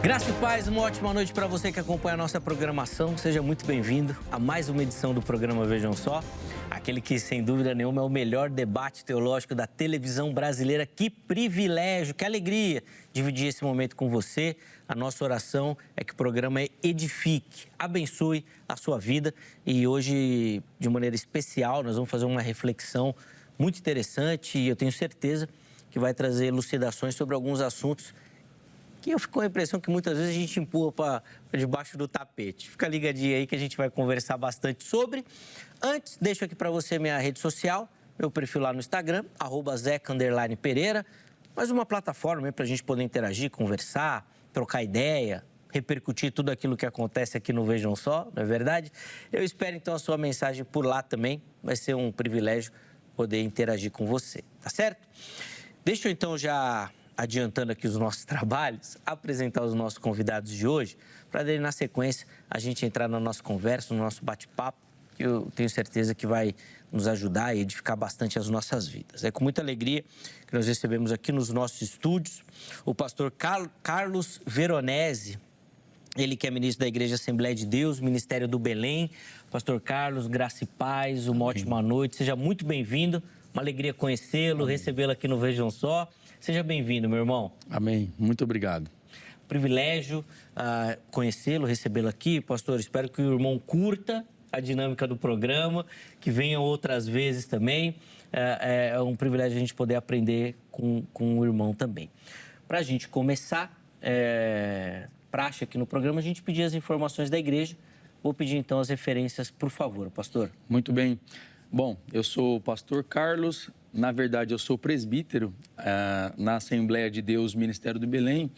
Graça e paz, uma ótima noite para você que acompanha a nossa programação. Seja muito bem-vindo a mais uma edição do programa Vejam Só. Aquele que, sem dúvida nenhuma, é o melhor debate teológico da televisão brasileira. Que privilégio, que alegria dividir esse momento com você. A nossa oração é que o programa edifique, abençoe a sua vida. E hoje, de maneira especial, nós vamos fazer uma reflexão muito interessante e eu tenho certeza que vai trazer elucidações sobre alguns assuntos que eu fico com a impressão que muitas vezes a gente empurra para debaixo do tapete. Fica ligadinho aí que a gente vai conversar bastante sobre. Antes, deixo aqui para você minha rede social, meu perfil lá no Instagram, @zeca_pereira, mais uma plataforma para a gente poder interagir, conversar, trocar ideia, repercutir tudo aquilo que acontece aqui no Vejam Só, não é verdade? Eu espero então a sua mensagem por lá também, vai ser um privilégio poder interagir com você, tá certo? Deixa eu então já, adiantando aqui os nossos trabalhos, apresentar os nossos convidados de hoje, para daí, na sequência, a gente entrar na nossa conversa, no nosso bate-papo, que eu tenho certeza que vai nos ajudar e edificar bastante as nossas vidas. É com muita alegria que nós recebemos aqui nos nossos estúdios o pastor Carlos Veronese, ele que é ministro da Igreja Assembleia de Deus, Ministério do Belém. Pastor Carlos, graça e paz, uma ótima noite, seja muito bem-vindo, uma alegria conhecê-lo, recebê-lo aqui no Vejam Só. Seja bem-vindo, meu irmão. Amém. Muito obrigado. Privilégio conhecê-lo, recebê-lo aqui. Pastor, espero que o irmão curta a dinâmica do programa, que venha outras vezes também. É um privilégio a gente poder aprender com o irmão também. Para a gente começar, praxe aqui no programa, a gente pedir as informações da igreja. Vou pedir então as referências, por favor, pastor. Muito bem. Bom, eu sou o pastor Carlos. Na verdade, eu sou presbítero na Assembleia de Deus, Ministério do Belém.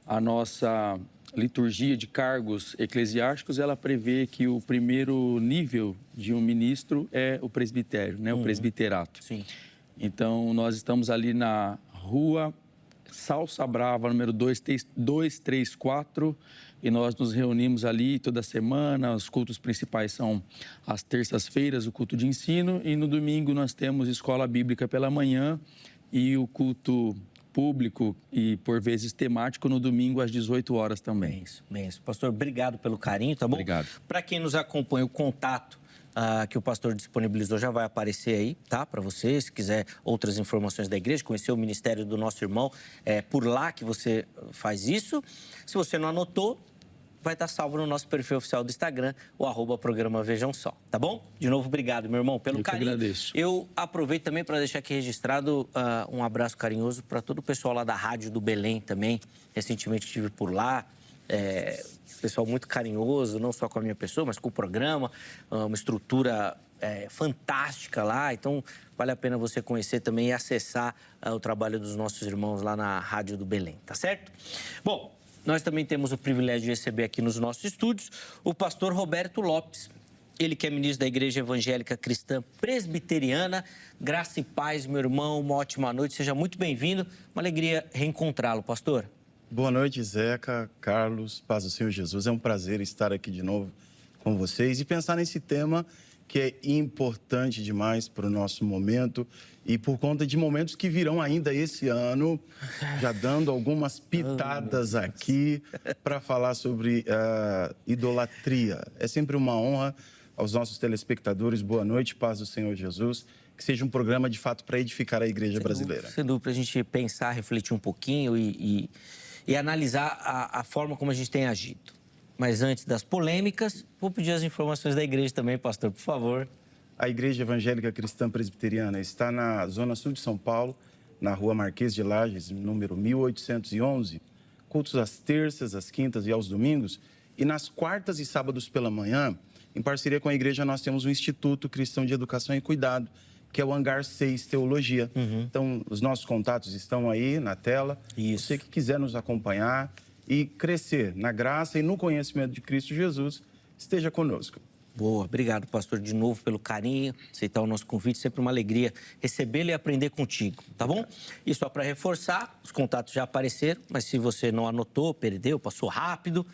A nossa liturgia de cargos eclesiásticos, ela prevê que o primeiro nível de um ministro é o presbitério, né? O presbiterato. Sim. Então, nós estamos ali na rua Salsa Brava, número 234, e nós nos reunimos ali toda semana. Os cultos principais são às terças-feiras, o culto de ensino, e no domingo nós temos escola bíblica pela manhã e o culto público e, por vezes, temático no domingo às 18 horas também. Bem isso. Pastor, obrigado pelo carinho, tá bom? Obrigado. Para quem nos acompanha, o contato que o pastor disponibilizou já vai aparecer aí, tá? Para você, se quiser outras informações da igreja, conhecer o ministério do nosso irmão, é por lá que você faz isso. Se você não anotou, vai estar salvo no nosso perfil oficial do Instagram, o @programa Vejam Só, tá bom? De novo, obrigado, meu irmão, pelo carinho. Eu que agradeço. Eu aproveito também para deixar aqui registrado um abraço carinhoso para todo o pessoal lá da Rádio do Belém também. Recentemente estive por lá. Pessoal muito carinhoso, não só com a minha pessoa, mas com o programa, uma estrutura fantástica lá. Então, vale a pena você conhecer também e acessar o trabalho dos nossos irmãos lá na Rádio do Belém, tá certo? Bom, nós também temos o privilégio de receber aqui nos nossos estúdios o pastor Roberto Lopes. Ele que é ministro da Igreja Evangélica Cristã Presbiteriana. Graça e paz, meu irmão, uma ótima noite, seja muito bem-vindo. Uma alegria reencontrá-lo, pastor. Boa noite, Zeca, Carlos, paz do Senhor Jesus. É um prazer estar aqui de novo com vocês e pensar nesse tema que é importante demais para o nosso momento e por conta de momentos que virão ainda esse ano, já dando algumas pitadas aqui para falar sobre idolatria. É sempre uma honra aos nossos telespectadores. Boa noite, paz do Senhor Jesus. Que seja um programa, de fato, para edificar a igreja brasileira. Sem dúvida, para a gente pensar, refletir um pouquinho e analisar a forma como a gente tem agido. Mas antes das polêmicas, vou pedir as informações da igreja também, pastor, por favor. A Igreja Evangélica Cristã Presbiteriana está na Zona Sul de São Paulo, na Rua Marquês de Lages, número 1811. Cultos às terças, às quintas e aos domingos. E nas quartas e sábados pela manhã, em parceria com a igreja, nós temos o Instituto Cristão de Educação e Cuidado, que é o Hangar 6 Teologia. Então, os nossos contatos estão aí na tela. Isso. Você que quiser nos acompanhar e crescer na graça e no conhecimento de Cristo Jesus, esteja conosco. Boa, obrigado, pastor, de novo pelo carinho, aceitar o nosso convite, sempre uma alegria recebê-lo e aprender contigo, tá bom? E só para reforçar, os contatos já apareceram, mas se você não anotou, perdeu, passou rápido,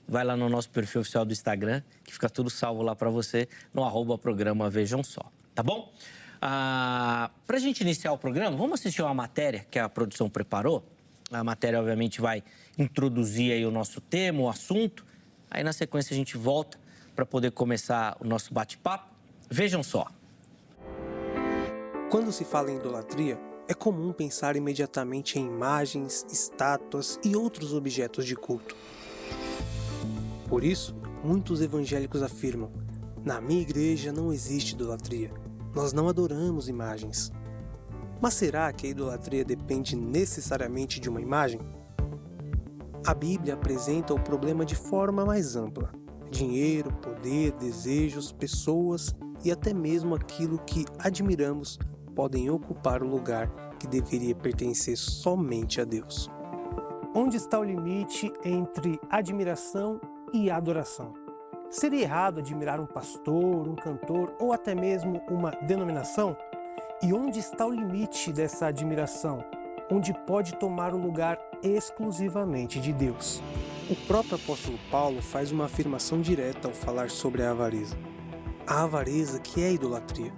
vai lá no nosso perfil oficial do Instagram, que fica tudo salvo lá para você, no @programa Vejam Só, tá bom? Para a gente iniciar o programa, vamos assistir uma matéria que a produção preparou. A matéria, obviamente, vai introduzir aí o nosso tema, o assunto. Aí, na sequência, a gente volta para poder começar o nosso bate-papo. Vejam só. Quando se fala em idolatria, é comum pensar imediatamente em imagens, estátuas e outros objetos de culto. Por isso, muitos evangélicos afirmam: na minha igreja não existe idolatria, nós não adoramos imagens. Mas será que a idolatria depende necessariamente de uma imagem? A Bíblia apresenta o problema de forma mais ampla. Dinheiro, poder, desejos, pessoas e até mesmo aquilo que admiramos podem ocupar o lugar que deveria pertencer somente a Deus. Onde está o limite entre admiração e adoração? Seria errado admirar um pastor, um cantor ou até mesmo uma denominação? E onde está o limite dessa admiração? Onde pode tomar o lugar exclusivamente de Deus? O próprio apóstolo Paulo faz uma afirmação direta ao falar sobre a avareza. A avareza que é a idolatria.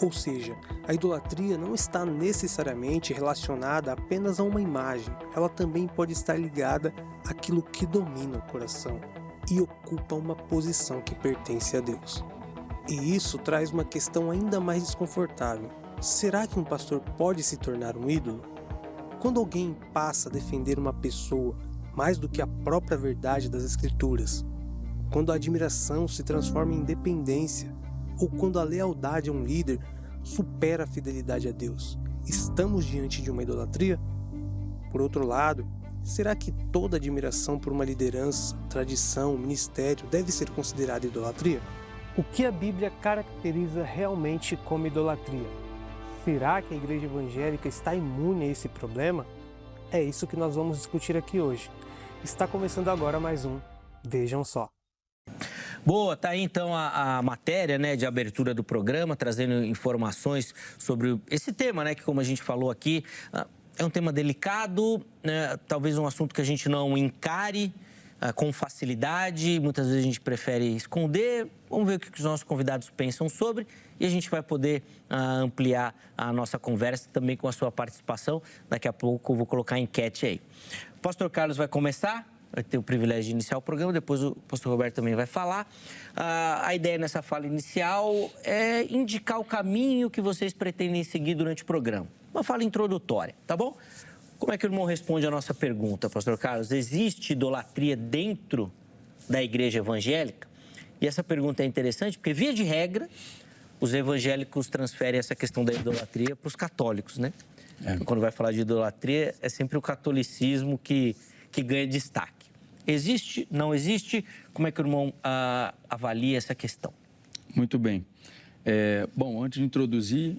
Ou seja, a idolatria não está necessariamente relacionada apenas a uma imagem, ela também pode estar ligada àquilo que domina o coração e ocupa uma posição que pertence a Deus. E isso traz uma questão ainda mais desconfortável. Será que um pastor pode se tornar um ídolo? Quando alguém passa a defender uma pessoa mais do que a própria verdade das Escrituras, quando a admiração se transforma em dependência, ou quando a lealdade a um líder supera a fidelidade a Deus, estamos diante de uma idolatria? Por outro lado, será que toda admiração por uma liderança, tradição, ministério deve ser considerada idolatria? O que a Bíblia caracteriza realmente como idolatria? Será que a igreja evangélica está imune a esse problema? É isso que nós vamos discutir aqui hoje. Está começando agora mais um Vejam Só. Boa, tá aí então a matéria, né, de abertura do programa, trazendo informações sobre esse tema, né, que como a gente falou aqui, é um tema delicado, né, talvez um assunto que a gente não encare com facilidade, muitas vezes a gente prefere esconder. Vamos ver o que os nossos convidados pensam sobre e a gente vai poder ampliar a nossa conversa também com a sua participação. Daqui a pouco eu vou colocar a enquete aí. O pastor Carlos vai começar. Vai ter o privilégio de iniciar o programa, depois o pastor Roberto também vai falar. A ideia nessa fala inicial é indicar o caminho que vocês pretendem seguir durante o programa. Uma fala introdutória, tá bom? Como é que o irmão responde a nossa pergunta, pastor Carlos? Existe idolatria dentro da igreja evangélica? E essa pergunta é interessante porque, via de regra, os evangélicos transferem essa questão da idolatria para os católicos, né? Quando vai falar de idolatria, é sempre o catolicismo que ganha destaque. Existe? Não existe? Como é que o irmão avalia essa questão? Muito bem. Bom, antes de introduzir,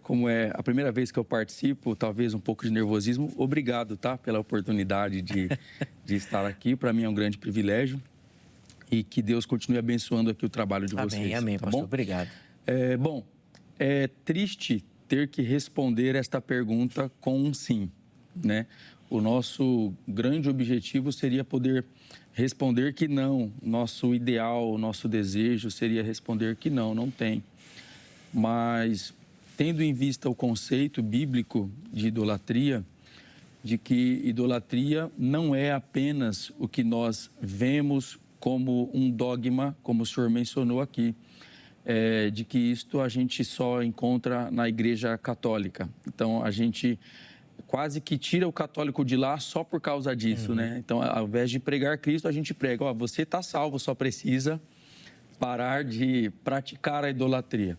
como é a primeira vez que eu participo, talvez um pouco de nervosismo, obrigado, tá? Pela oportunidade de estar aqui. Para mim é um grande privilégio e que Deus continue abençoando aqui o trabalho de vocês. Amém, amém, tá pastor. Bom? Obrigado. Bom, é triste ter que responder esta pergunta com um sim, né? O nosso grande objetivo seria poder responder que não. Nosso ideal, nosso desejo seria responder que não tem. Mas, tendo em vista o conceito bíblico de idolatria, de que idolatria não é apenas o que nós vemos como um dogma, como o senhor mencionou aqui, de que isto a gente só encontra na Igreja Católica. Então, a gente quase que tira o católico de lá só por causa disso, né? Então, ao invés de pregar Cristo, a gente prega, você está salvo, só precisa parar de praticar a idolatria.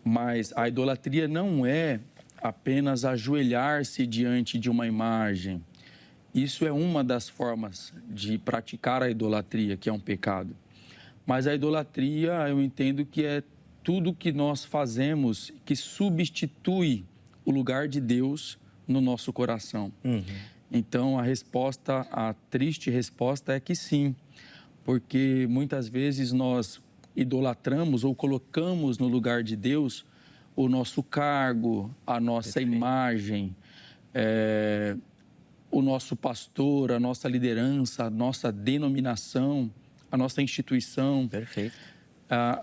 Mas a idolatria não é apenas ajoelhar-se diante de uma imagem. Isso é uma das formas de praticar a idolatria, que é um pecado. Mas a idolatria, eu entendo que é tudo que nós fazemos que substitui o lugar de Deus no nosso coração. Então, a triste resposta é que sim, porque muitas vezes nós idolatramos ou colocamos no lugar de Deus o nosso cargo, a nossa imagem, o nosso pastor, a nossa liderança, a nossa denominação, a nossa instituição. Perfeito.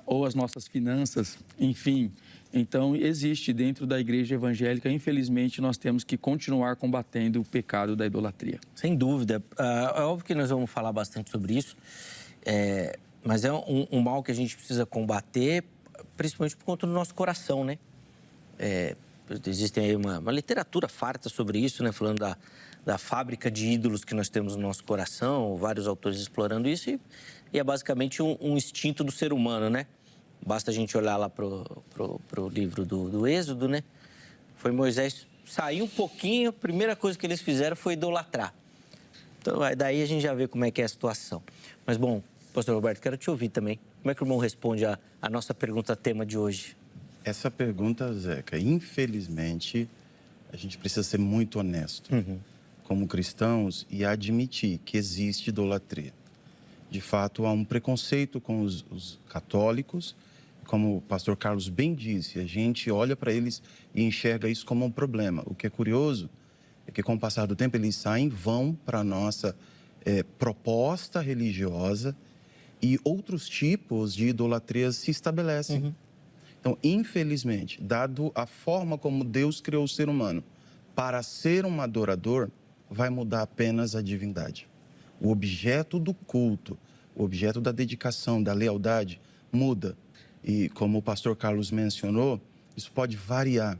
ou as nossas finanças, enfim. Então, existe dentro da igreja evangélica, infelizmente, nós temos que continuar combatendo o pecado da idolatria. Sem dúvida. É óbvio que nós vamos falar bastante sobre isso, mas é um mal que a gente precisa combater, principalmente por conta do nosso coração, né? Existe aí uma literatura farta sobre isso, né? Falando da fábrica de ídolos que nós temos no nosso coração, vários autores explorando isso, e é basicamente um instinto do ser humano, né? Basta a gente olhar lá pro livro do Êxodo, né? Foi Moisés sair um pouquinho, a primeira coisa que eles fizeram foi idolatrar. Então, daí a gente já vê como é que é a situação. Mas, bom, pastor Roberto, quero te ouvir também. Como é que o irmão responde a nossa pergunta tema de hoje? Essa pergunta, Zeca, infelizmente, a gente precisa ser muito honesto como cristãos e admitir que existe idolatria. De fato, há um preconceito com os católicos. Como o pastor Carlos bem disse, a gente olha para eles e enxerga isso como um problema. O que é curioso é que, com o passar do tempo, eles vão para a nossa proposta religiosa e outros tipos de idolatrias se estabelecem. Então, infelizmente, dado a forma como Deus criou o ser humano para ser um adorador, vai mudar apenas a divindade. O objeto do culto, o objeto da dedicação, da lealdade, muda. E como o pastor Carlos mencionou, isso pode variar.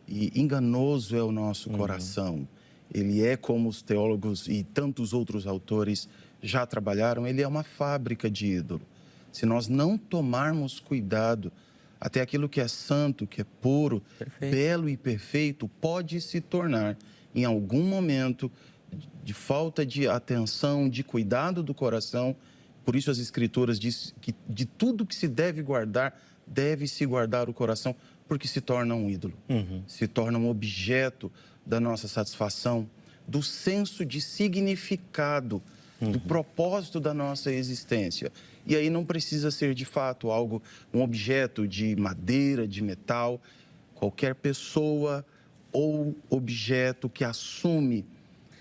E enganoso é o nosso coração. Ele é, como os teólogos e tantos outros autores já trabalharam, ele é uma fábrica de ídolo. Se nós não tomarmos cuidado, até aquilo que é santo, que é puro, belo e perfeito, pode se tornar, em algum momento, de falta de atenção, de cuidado do coração. Por isso as Escrituras dizem que de tudo que se deve guardar, deve-se guardar o coração, porque se torna um ídolo. Se torna um objeto da nossa satisfação, do senso de significado, do propósito da nossa existência. E aí não precisa ser, de fato, um objeto de madeira, de metal. Qualquer pessoa ou objeto que assume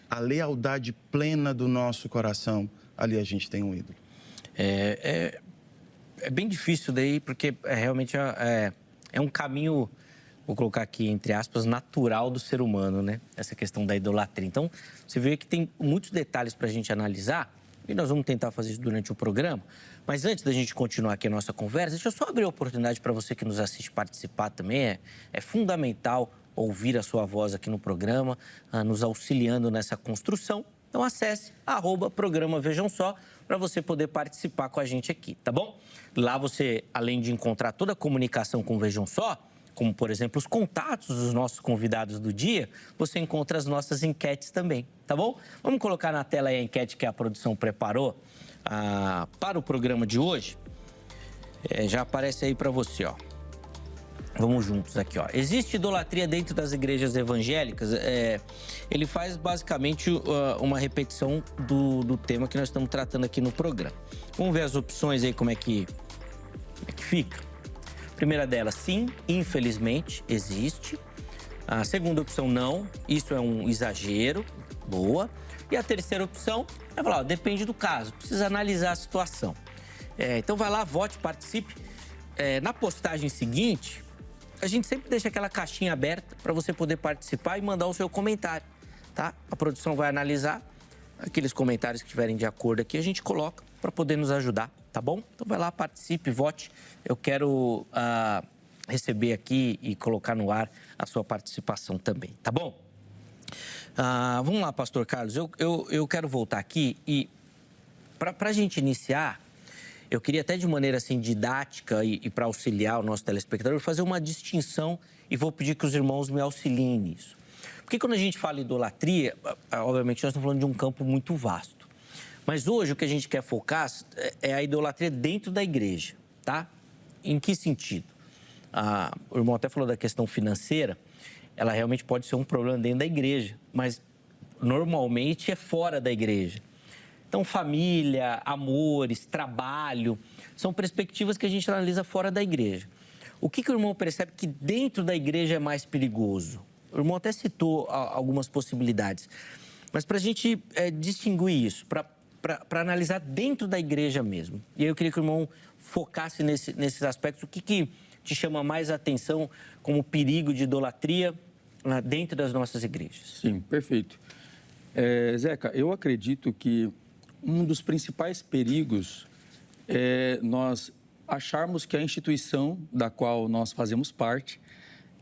a lealdade plena do nosso coração, ali a gente tem um ídolo. É bem difícil daí, porque realmente é um caminho, vou colocar aqui entre aspas, natural do ser humano, né? Essa questão da idolatria. Então, você vê que tem muitos detalhes para a gente analisar e nós vamos tentar fazer isso durante o programa. Mas antes da gente continuar aqui a nossa conversa, deixa eu só abrir a oportunidade para você que nos assiste participar também. É fundamental ouvir a sua voz aqui no programa, nos auxiliando nessa construção. Então, acesse @programa Vejam Só para você poder participar com a gente aqui, tá bom? Lá você, além de encontrar toda a comunicação com o Vejam Só, como, por exemplo, os contatos dos nossos convidados do dia, você encontra as nossas enquetes também, tá bom? Vamos colocar na tela aí a enquete que a produção preparou para o programa de hoje. Já aparece aí para você, ó. Vamos juntos aqui, ó. Existe idolatria dentro das igrejas evangélicas? Ele faz basicamente uma repetição do tema que nós estamos tratando aqui no programa. Vamos ver as opções aí, como é que fica. Primeira delas, sim, infelizmente, existe. A segunda opção, não, isso é um exagero, boa. E a terceira opção é falar, ó, depende do caso, precisa analisar a situação. Então vai lá, vote, participe. Na postagem seguinte, a gente sempre deixa aquela caixinha aberta para você poder participar e mandar o seu comentário, tá? A produção vai analisar aqueles comentários que estiverem de acordo aqui, a gente coloca para poder nos ajudar, tá bom? Então vai lá, participe, vote. Eu quero receber aqui e colocar no ar a sua participação também, tá bom? Vamos lá, pastor Carlos, eu quero voltar aqui e para a gente iniciar, eu queria até de maneira assim didática e para auxiliar o nosso telespectador, fazer uma distinção e vou pedir que os irmãos me auxiliem nisso. Porque quando a gente fala idolatria, obviamente nós estamos falando de um campo muito vasto. Mas hoje o que a gente quer focar é a idolatria dentro da igreja, tá? Em que sentido? O irmão até falou da questão financeira, ela realmente pode ser um problema dentro da igreja, mas normalmente é fora da igreja. Então, família, amores, trabalho, são perspectivas que a gente analisa fora da igreja. O que o irmão percebe que dentro da igreja é mais perigoso? O irmão até citou algumas possibilidades, mas para a gente distinguir isso, para analisar dentro da igreja mesmo. E aí eu queria que o irmão focasse nesses aspectos. O que te chama mais atenção como perigo de idolatria dentro das nossas igrejas? Sim, perfeito. Zeca, eu acredito que um dos principais perigos é nós acharmos que a instituição da qual nós fazemos parte,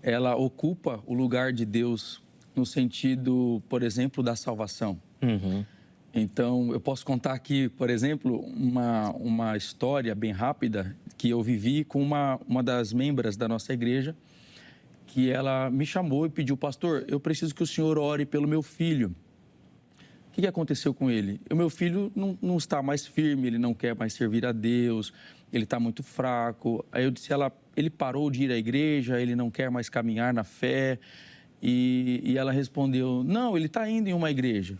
ela ocupa o lugar de Deus no sentido, por exemplo, da salvação. Uhum. Então, eu posso contar aqui, por exemplo, uma história bem rápida que eu vivi com uma das membras da nossa igreja, que ela me chamou e pediu: pastor, eu preciso que o senhor ore pelo meu filho. O que aconteceu com ele? O meu filho não está mais firme, ele não quer mais servir a Deus, ele está muito fraco. Aí eu disse a ela: ele parou de ir à igreja, ele não quer mais caminhar na fé. E ela respondeu: não, ele está indo em uma igreja.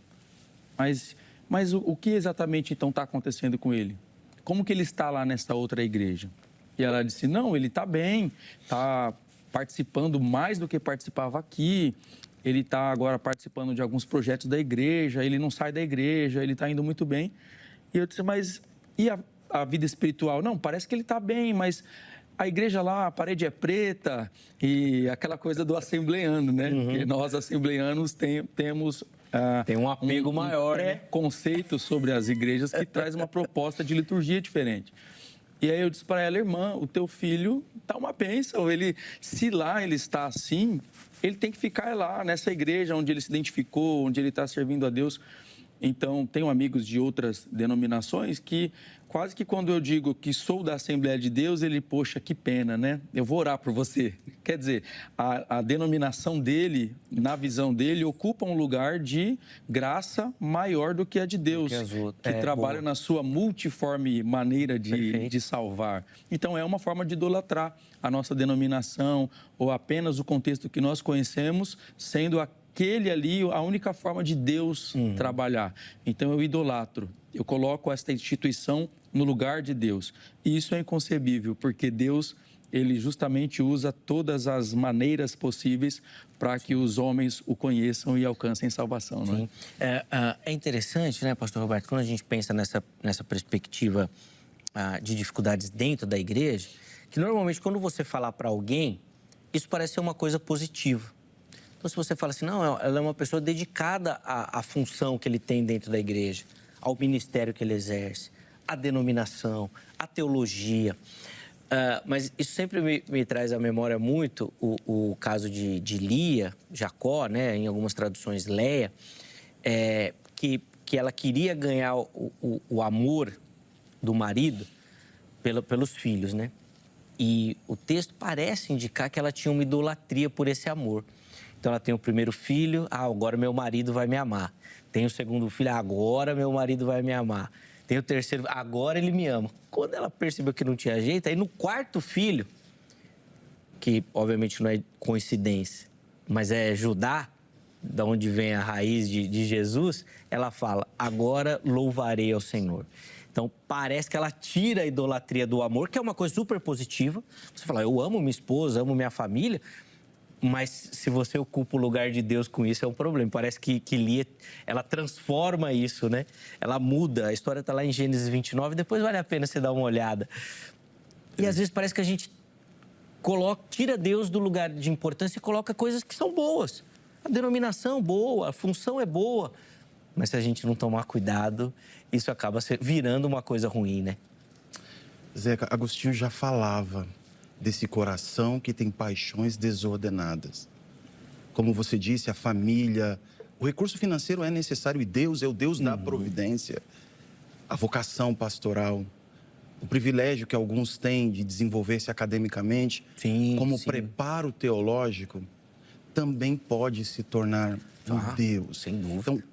Mas o que exatamente então está acontecendo com ele? Como que ele está lá nessa outra igreja? E ela disse: não, ele está bem, está participando mais do que participava aqui. Ele está agora participando de alguns projetos da igreja, ele não sai da igreja, ele está indo muito bem. E eu disse: mas e a vida espiritual? Não, parece que ele está bem, mas a igreja lá, a parede é preta e aquela coisa do assembleano, né? Uhum. Porque nós, assembleanos, temos... Tem um apego maior, né? Conceito sobre as igrejas que traz uma proposta de liturgia diferente. E aí eu disse para ela: irmã, o teu filho está uma bênção. Se lá ele está assim, ele tem que ficar lá nessa igreja onde ele se identificou, onde ele está servindo a Deus. Então, tenho amigos de outras denominações que quase que quando eu digo que sou da Assembleia de Deus, ele: poxa, que pena, né? Eu vou orar por você. Quer dizer, a denominação dele, na visão dele, ocupa um lugar de graça maior do que a de Deus, que trabalha na sua multiforme maneira de salvar. Então, é uma forma de idolatrar a nossa denominação ou apenas o contexto que nós conhecemos, sendo aquele ali a única forma de Deus trabalhar. Então, eu idolatro, eu coloco esta instituição no lugar de Deus. E isso é inconcebível, porque Deus, ele justamente usa todas as maneiras possíveis para que os homens o conheçam e alcancem salvação. Não é? É interessante, né, pastor Roberto, quando a gente pensa nessa perspectiva de dificuldades dentro da igreja, que normalmente quando você falar para alguém, isso parece ser uma coisa positiva. Então, se você fala assim: não, ela é uma pessoa dedicada à função que ele tem dentro da igreja, ao ministério que ele exerce, à denominação, à teologia. Mas isso sempre me traz à memória muito o caso de Lia, Jacó, né, em algumas traduções Leia, que ela queria ganhar o amor do marido pelos filhos, né? E o texto parece indicar que ela tinha uma idolatria por esse amor. Então, ela tem o primeiro filho: agora meu marido vai me amar. Tem o segundo filho: agora meu marido vai me amar. Tem o terceiro: agora ele me ama. Quando ela percebeu que não tinha jeito, aí no quarto filho, que obviamente não é coincidência, mas é Judá, da onde vem a raiz de Jesus, ela fala: agora louvarei ao Senhor. Então, parece que ela tira a idolatria do amor, que é uma coisa super positiva. Você fala: eu amo minha esposa, amo minha família, mas se você ocupa o lugar de Deus com isso, é um problema. Parece que Lia, ela transforma isso, né? Ela muda. A história está lá em Gênesis 29, depois vale a pena você dar uma olhada. E às vezes parece que a gente tira Deus do lugar de importância e coloca coisas que são boas. A denominação boa, a função é boa. Mas se a gente não tomar cuidado, isso acaba virando uma coisa ruim, né? Zeca, Agostinho já falava desse coração que tem paixões desordenadas. Como você disse, a família, o recurso financeiro é necessário e Deus é o Deus da providência. A vocação pastoral, o privilégio que alguns têm de desenvolver-se academicamente, como preparo teológico, também pode se tornar um Deus. Sem dúvida. Então,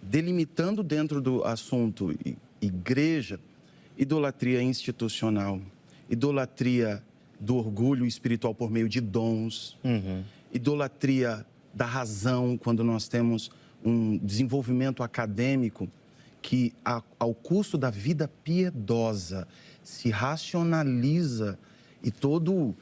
delimitando dentro do assunto igreja, idolatria institucional, idolatria do orgulho espiritual por meio de dons, idolatria da razão, quando nós temos um desenvolvimento acadêmico que, ao custo da vida piedosa, se racionaliza e todo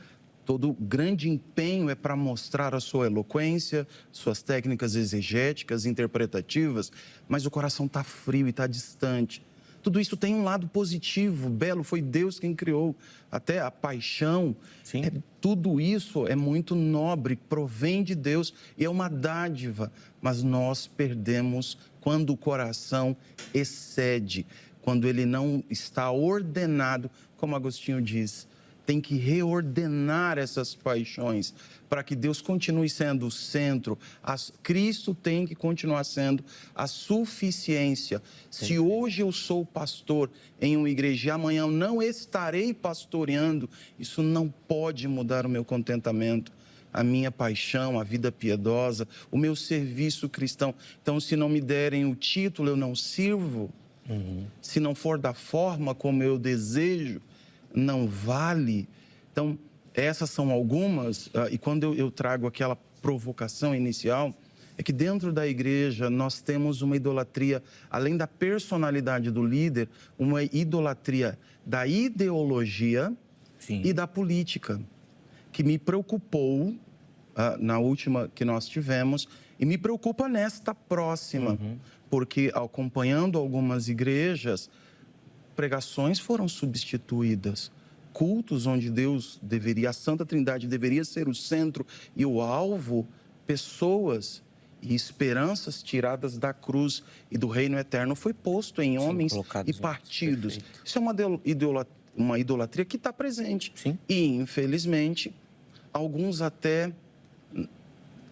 grande empenho é para mostrar a sua eloquência, suas técnicas exegéticas, interpretativas, mas o coração está frio e está distante. tudo isso tem um lado positivo, belo, foi Deus quem criou. Até a paixão, Sim. tudo isso é muito nobre, provém de Deus e é uma dádiva. Mas nós perdemos quando o coração excede, quando ele não está ordenado, como Agostinho diz. Tem que reordenar essas paixões para que Deus continue sendo o centro. Cristo tem que continuar sendo a suficiência. Se hoje eu sou pastor em uma igreja e amanhã eu não estarei pastoreando, isso não pode mudar o meu contentamento, a minha paixão, a vida piedosa, o meu serviço cristão. Então, se não me derem o título, eu não sirvo. Se não for da forma como eu desejo, não vale. Então, essas são algumas, e quando eu trago aquela provocação inicial, é que dentro da igreja nós temos uma idolatria, além da personalidade do líder, uma idolatria da ideologia e da política, que me preocupou na última que nós tivemos e me preocupa nesta próxima, porque acompanhando algumas igrejas, pregações foram substituídas, cultos onde Deus deveria, a Santa Trindade deveria ser o centro e o alvo, pessoas e esperanças tiradas da cruz e do reino eterno foi posto em homens e partidos. Isso é uma idolatria que está presente. Sim. E, infelizmente, alguns até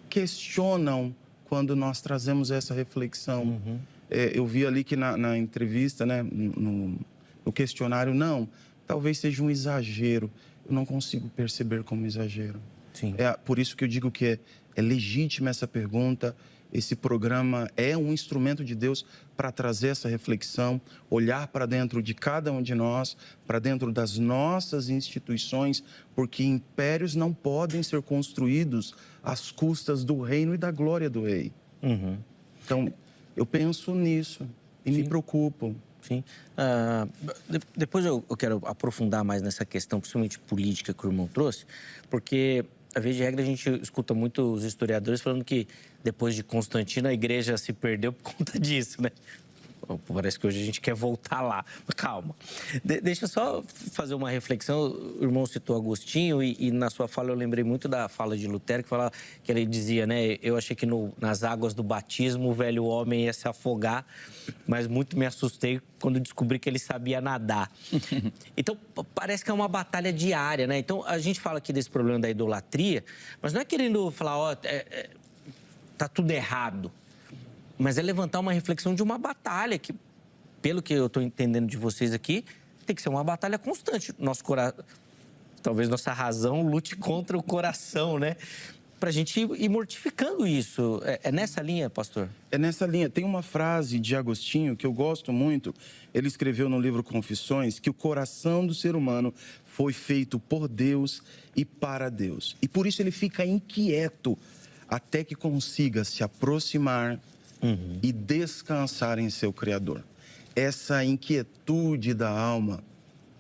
questionam quando nós trazemos essa reflexão. Eu vi ali que na entrevista, né, no questionário, não, talvez seja um exagero. Eu não consigo perceber como exagero. Sim. É por isso que eu digo que é legítima essa pergunta. Esse programa é um instrumento de Deus para trazer essa reflexão, olhar para dentro de cada um de nós, para dentro das nossas instituições, porque impérios não podem ser construídos às custas do reino e da glória do rei. Então, eu penso nisso e me preocupo. Sim. Depois eu quero aprofundar mais nessa questão, principalmente política, que o irmão trouxe, porque, a vez de regra, a gente escuta muito os historiadores falando que depois de Constantino a igreja se perdeu por conta disso, né? Parece que hoje a gente quer voltar lá. Mas calma. Deixa eu só fazer uma reflexão. O irmão citou Agostinho e na sua fala eu lembrei muito da fala de Lutero, que ele dizia, né? Eu achei que nas águas do batismo o velho homem ia se afogar, mas muito me assustei quando descobri que ele sabia nadar. Então, parece que é uma batalha diária, né? Então, a gente fala aqui desse problema da idolatria, mas não é querendo falar, tá tudo errado. Mas é levantar uma reflexão de uma batalha que, pelo que eu estou entendendo de vocês aqui, tem que ser uma batalha constante. Talvez nossa razão lute contra o coração, né? Para a gente ir mortificando isso. É nessa linha, pastor? É nessa linha. Tem uma frase de Agostinho que eu gosto muito. Ele escreveu no livro Confissões que o coração do ser humano foi feito por Deus e para Deus. E por isso ele fica inquieto até que consiga se aproximar e descansar em seu Criador. Essa inquietude da alma,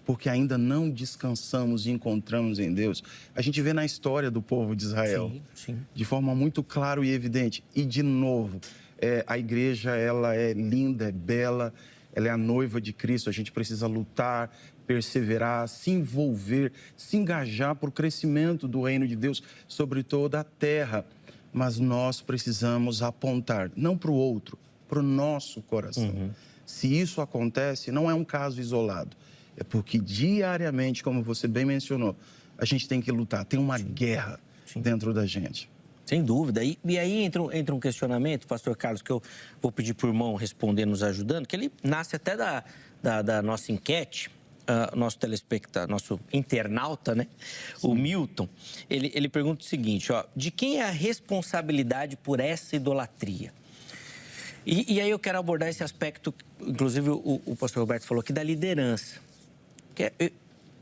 porque ainda não descansamos e encontramos em Deus, a gente vê na história do povo de Israel, de forma muito clara e evidente. E, de novo, a igreja, ela é linda, é bela, ela é a noiva de Cristo. A gente precisa lutar, perseverar, se envolver, se engajar por crescimento do reino de Deus sobre toda a terra. Mas nós precisamos apontar, não para o outro, para o nosso coração. Se isso acontece, não é um caso isolado. É porque diariamente, como você bem mencionou, a gente tem que lutar. Tem uma guerra dentro da gente. Sem dúvida. E aí entra um questionamento, pastor Carlos, que eu vou pedir para o irmão responder, nos ajudando, que ele nasce até da nossa enquete. Nosso telespectador, nosso internauta, né? O Milton, ele pergunta o seguinte, de quem é a responsabilidade por essa idolatria? E aí eu quero abordar esse aspecto, inclusive o pastor Roberto falou aqui, da liderança. Eu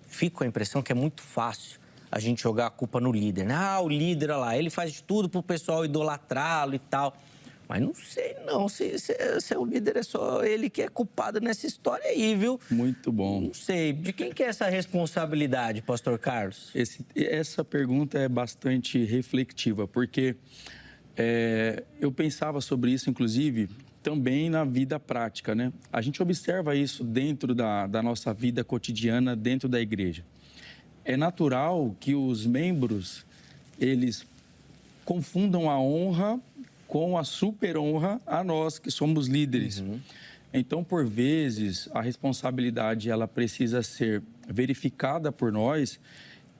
fico com a impressão que é muito fácil a gente jogar a culpa no líder, né? O líder, olha lá, ele faz de tudo para o pessoal idolatrá-lo e tal. Mas não sei não, se o líder é só ele que é culpado nessa história aí, viu? Muito bom. Não sei. De quem que é essa responsabilidade, pastor Carlos? Essa pergunta é bastante reflexiva, porque eu pensava sobre isso, inclusive, também na vida prática, né? A gente observa isso dentro da nossa vida cotidiana, dentro da igreja. É natural que os membros, eles confundam a honra com a super honra a nós, que somos líderes. Então, por vezes, a responsabilidade, ela precisa ser verificada por nós,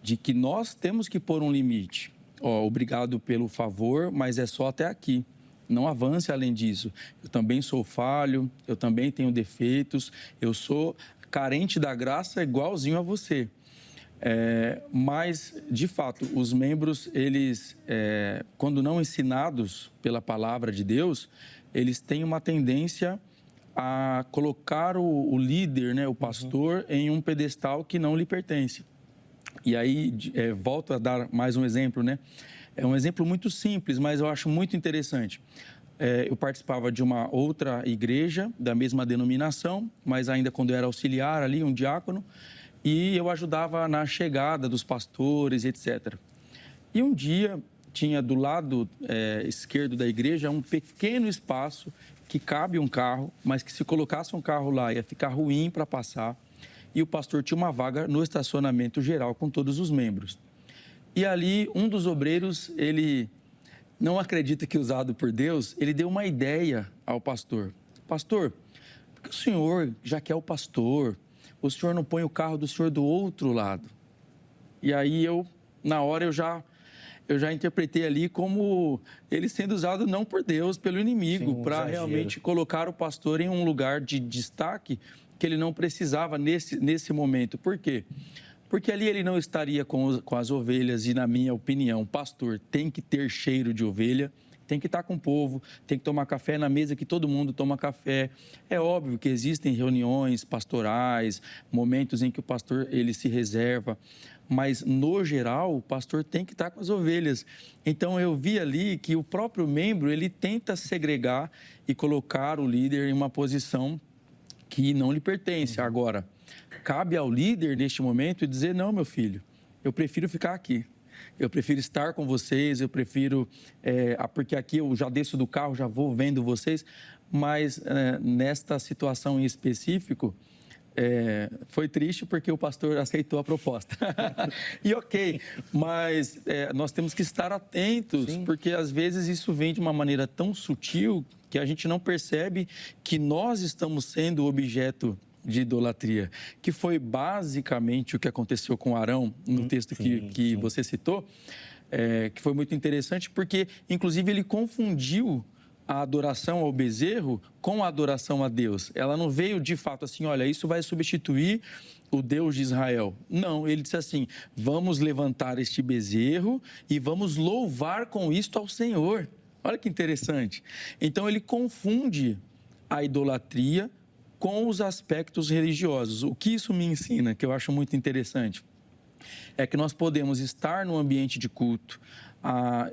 de que nós temos que pôr um limite. Obrigado pelo favor, mas é só até aqui. Não avance além disso. Eu também sou falho, eu também tenho defeitos, eu sou carente da graça igualzinho a você. Mas, de fato, os membros, eles, quando não ensinados pela palavra de Deus, eles têm uma tendência a colocar o líder, né, o pastor, em um pedestal que não lhe pertence. E aí, volto a dar mais um exemplo, né? É um exemplo muito simples, mas eu acho muito interessante. Eu participava de uma outra igreja, da mesma denominação, mas ainda quando eu era auxiliar ali, um diácono, e eu ajudava na chegada dos pastores, etc. E um dia, tinha do lado esquerdo da igreja um pequeno espaço que cabe um carro, mas que se colocasse um carro lá ia ficar ruim para passar. E o pastor tinha uma vaga no estacionamento geral com todos os membros. E ali, um dos obreiros, ele não acredita que usado por Deus, ele deu uma ideia ao pastor. Pastor, por que o senhor, já que é o pastor, o senhor não põe o carro do senhor do outro lado? E aí na hora eu já interpretei ali como ele sendo usado não por Deus, pelo inimigo, para realmente colocar o pastor em um lugar de destaque que ele não precisava nesse momento. Por quê? Porque ali ele não estaria com as ovelhas e, na minha opinião, o pastor tem que ter cheiro de ovelha, tem que estar com o povo, tem que tomar café na mesa que todo mundo toma café. É óbvio que existem reuniões pastorais, momentos em que o pastor ele se reserva, mas, no geral, o pastor tem que estar com as ovelhas. Então, eu vi ali que o próprio membro, ele tenta segregar e colocar o líder em uma posição que não lhe pertence. Agora, cabe ao líder, neste momento, dizer, não, meu filho, eu prefiro ficar aqui. Eu prefiro estar com vocês, eu prefiro... porque aqui eu já desço do carro, já vou vendo vocês, mas nesta situação em específico, foi triste porque o pastor aceitou a proposta. E ok, mas nós temos que estar atentos, sim, porque às vezes isso vem de uma maneira tão sutil que a gente não percebe que nós estamos sendo objeto de idolatria, que foi basicamente o que aconteceu com Arão, no texto que você citou, que foi muito interessante, porque, inclusive, ele confundiu a adoração ao bezerro com a adoração a Deus. Ela não veio, de fato, assim, olha, isso vai substituir o Deus de Israel. Não, ele disse assim, vamos levantar este bezerro e vamos louvar com isto ao Senhor. Olha que interessante. Então, ele confunde a idolatria com os aspectos religiosos. O que isso me ensina, que eu acho muito interessante, é que nós podemos estar no ambiente de culto,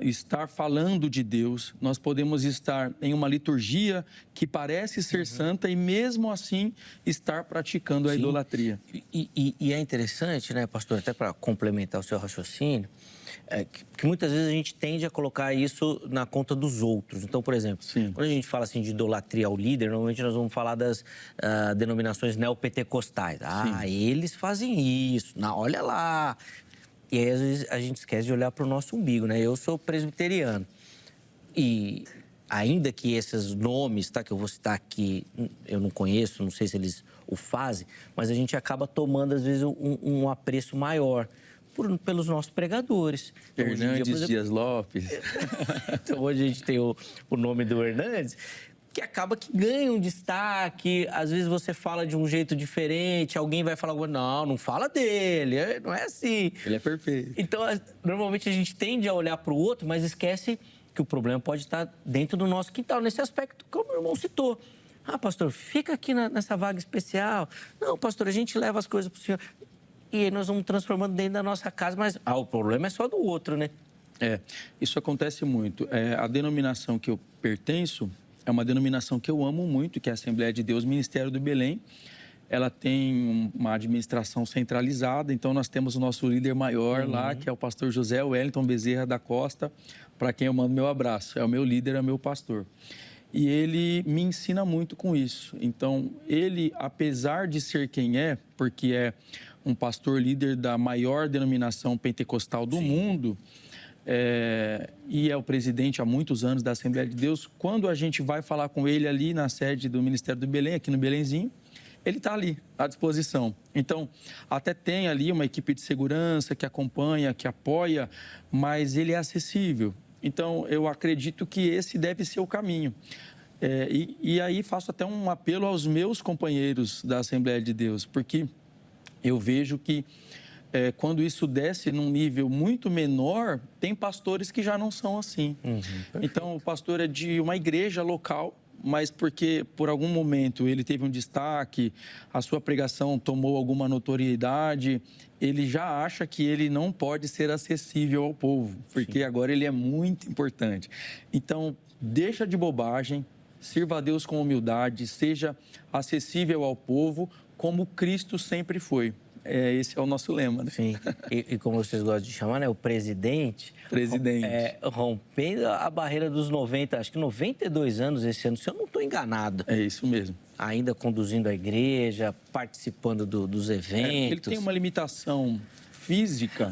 estar falando de Deus, nós podemos estar em uma liturgia que parece ser santa e mesmo assim estar praticando a idolatria. E é interessante, né, pastor, até para complementar o seu raciocínio, que muitas vezes a gente tende a colocar isso na conta dos outros. Então, por exemplo, quando a gente fala assim de idolatria ao líder, normalmente nós vamos falar das denominações neopentecostais. Eles fazem isso, olha lá. E aí, às vezes, a gente esquece de olhar para o nosso umbigo, né? Eu sou presbiteriano. E ainda que esses nomes, que eu vou citar aqui, eu não conheço, não sei se eles o fazem, mas a gente acaba tomando, às vezes, um apreço maior pelos nossos pregadores. Então, Hernandes Dias Lopes. Então, hoje a gente tem o nome do Hernandes, que acaba que ganha um destaque, às vezes você fala de um jeito diferente, alguém vai falar, não fala dele, não é assim. Ele é perfeito. Então, normalmente a gente tende a olhar para o outro, mas esquece que o problema pode estar dentro do nosso quintal, nesse aspecto, como o irmão citou. Pastor, fica aqui nessa vaga especial. Não, pastor, a gente leva as coisas para o senhor. E aí nós vamos transformando dentro da nossa casa, mas o problema é só do outro, né? Isso acontece muito. A denominação que eu pertenço é uma denominação que eu amo muito, que é a Assembleia de Deus Ministério do Belém. Ela tem uma administração centralizada, então nós temos o nosso líder maior lá, que é o pastor José Wellington Bezerra da Costa, para quem eu mando meu abraço. É o meu líder, é o meu pastor. E ele me ensina muito com isso. Então, ele, apesar de ser quem é, porque é um pastor líder da maior denominação pentecostal do mundo, e é o presidente há muitos anos da Assembleia de Deus, quando a gente vai falar com ele ali na sede do Ministério do Belém, aqui no Belenzinho, ele está ali, à disposição. Então, até tem ali uma equipe de segurança que acompanha, que apoia, mas ele é acessível. Então, eu acredito que esse deve ser o caminho. E aí faço até um apelo aos meus companheiros da Assembleia de Deus, porque eu vejo que quando isso desce num nível muito menor, tem pastores que já não são assim. Então, o pastor é de uma igreja local, mas porque por algum momento ele teve um destaque, a sua pregação tomou alguma notoriedade, ele já acha que ele não pode ser acessível ao povo, porque agora ele é muito importante. Então, deixa de bobagem, sirva a Deus com humildade, seja acessível ao povo, como Cristo sempre foi. Esse é o nosso lema, né? Sim, e como vocês gostam de chamar, né? O presidente. Rompendo a barreira dos 90, acho que 92 anos esse ano, se eu não estou enganado. É isso mesmo. Ainda conduzindo a igreja, participando dos eventos. Ele tem uma limitação física,